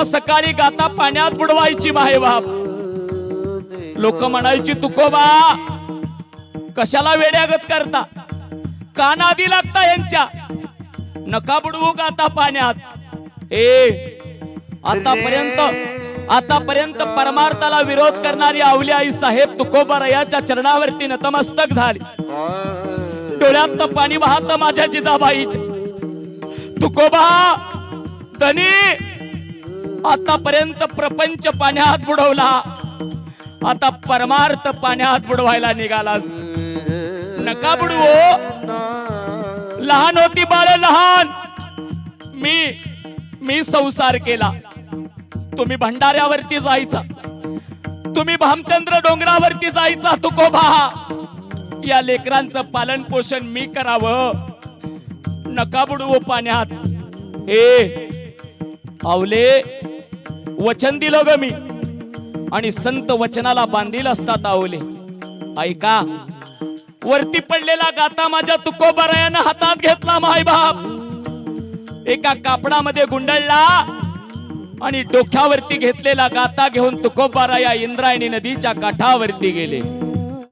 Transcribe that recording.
तुकोबा सकाळी गाता पाण्यात बुडवायची माय बाप. लोक म्हणायची तुकोबा कशाला वेड्यागत करता, कानादी लागता यांच्या, नका बुडवू गाता पाण्यात. आतापर्यंत परमार्थाला विरोध करणारी अवली आई साहेब तुकोबारायाच्या चरणावरती नतमस्तक झाली. डोळ्यात पाणी वाहत माझ्या जिजाबाईच्या. तुकोबा धनी, आतापर्यंत प्रपंच पाण्यात बुडवला, आता परमार्थ पाण्यात बुडवायला निघालास. नका बुडवू. लहान होती बाळ लहान, मी संसार केला. तुम्ही भंडाऱ्यावरती जायचा, तुम्ही भामचंद्र डोंगरावरती जायचा. तुकोबा या लेकरांचं पालन पोषण मी करावं, नका बुडवू पाण्यात. आवले वचन दिलं ग मी, आणि संत वचनाला बांधील असतात आवले. ऐका, वरती पडलेला गाता माझ्या तुकोबारायानं हातात घेतला माय बाप, एका कापडामध्ये गुंडळला आणि डोक्यावरती घेतलेला गाता घेऊन तुकोबाराया इंद्रायणी नदीच्या काठावरती गेले.